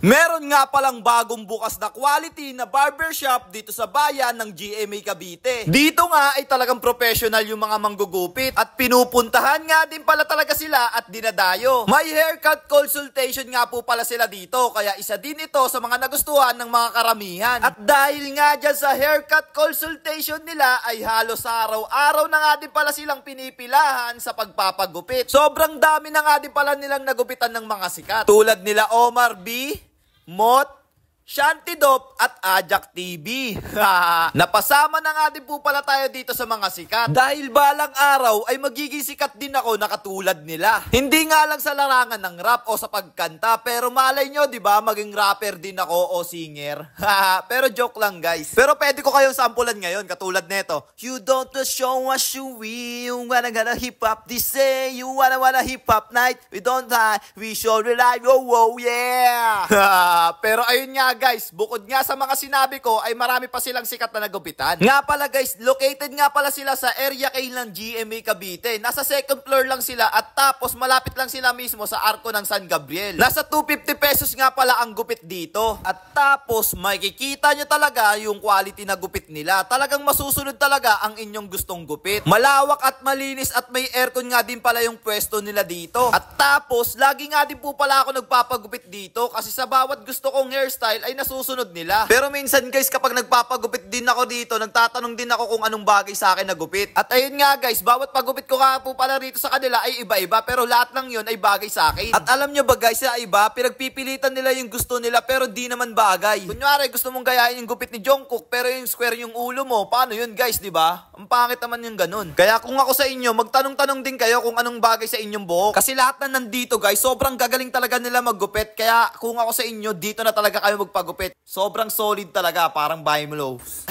Meron nga palang bagong bukas na quality na barbershop dito sa bayan ng GMA Cavite. Dito nga ay talagang professional yung mga manggugupit at pinupuntahan nga din pala talaga sila at dinadayo. May haircut consultation nga po pala sila dito kaya isa din ito sa mga nagustuhan ng mga karamihan. At dahil nga dyan sa haircut consultation nila ay halos araw-araw na nga din pala silang pinipilahan sa pagpapagupit. Sobrang dami na nga din pala nilang nagupitan ng mga sikat. Tulad nila Omar B, Mot, Shanty Dop at Ajak TV. Napasama na nga din po pala tayo dito sa mga sikat. Dahil balang araw ay magiging sikat din ako na katulad nila. Hindi nga lang sa larangan ng rap o sa pagkanta, pero malay nyo, di ba, maging rapper din ako o singer. Pero joke lang guys. Pero pwede ko kayong sampulan ngayon katulad neto. You don't show us you wanna hip hop this day. You wanna hip hop night. We don't die. We show rely. Oh yeah. Pero ayun nga guys, bukod nga sa mga sinabi ko ay marami pa silang sikat na nagupitan. Nga pala guys, located nga pala sila sa Area K ng GMA Cavite. Nasa second floor lang sila at tapos malapit lang sila mismo sa Arco ng San Gabriel. Nasa 250 pesos nga pala ang gupit dito. At tapos makikita nyo talaga yung quality na gupit nila. Talagang masusunod talaga ang inyong gustong gupit. Malawak at malinis at may aircon nga din pala yung pwesto nila dito. At tapos, lagi nga din po pala ako nagpapagupit dito kasi sa bawat gusto kong hairstyle ay nasusunod nila. Pero minsan guys, kapag nagpapagupit din ako dito, nagtatanong din ako kung anong bagay sa akin na gupit. At ayun nga guys, bawat pagupit ko nga po pala rito sa kanila ay iba-iba, pero lahat lang yun ay bagay sa akin. At alam nyo ba guys, sa iba, pinagpipilitan nila yung gusto nila pero di naman bagay. Kunyari, gusto mong gayahin yung gupit ni Jungkook pero yung square yung ulo mo, paano yun guys, di ba? Ang pangit naman yung ganun. Kaya kung ako sa inyo, magtanong-tanong din kayo kung anong bagay sa inyong buhok. Kasi lahat na nandito guys, sobrang gagaling talaga nila maggupit. Kaya kung ako sa inyo, dito na talaga kayo magpagupit. Sobrang solid talaga, parang buy mo loaves.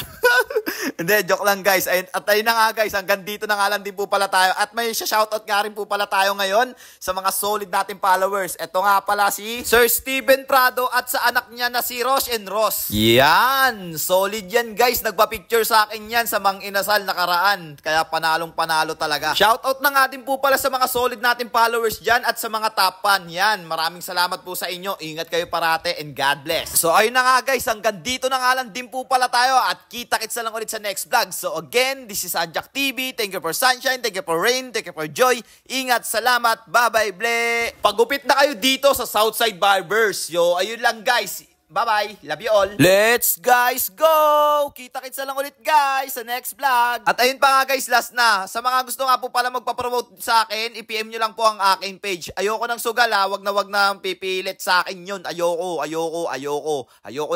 Hindi, joke lang guys. At ayun na nga guys, hanggang dito na nga lang din po pala tayo. At may shoutout nga rin po pala tayo ngayon sa mga solid nating followers. Ito nga pala si Sir Steven Prado at sa anak niya na si Rosh and Ross. Yan, solid yan guys. Nagpa-picture sa akin yan sa Mang Inasal nakaraan. Kaya panalong panalo talaga. Shoutout na nga din po pala sa mga solid nating followers dyan at sa mga top fan. Yan, maraming salamat po sa inyo. Ingat kayo parate and God bless. So ayun na nga guys, hanggang dito na nga lang din po pala tayo at kita-kits na lang ulit sa next vlog. So again, this is Ajak TV. Thank you for sunshine, thank you for rain, thank you for joy. Ingat, salamat, bye-bye, ble. Pagupit na kayo dito sa Southside Barbers. Yo, ayun lang guys. Bye-bye, love you all. Let's guys go! Kita-kits na lang ulit guys sa next vlog. At ayun pa nga guys, last na. Sa mga gusto nga po pala magpapromote sa akin, i-PM nyo lang po ang aking page. Ayoko ng sugal ha, wag na pipilit sa akin yun. Ayoko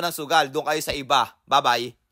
ng sugal. Doon kayo sa iba. Bye-bye.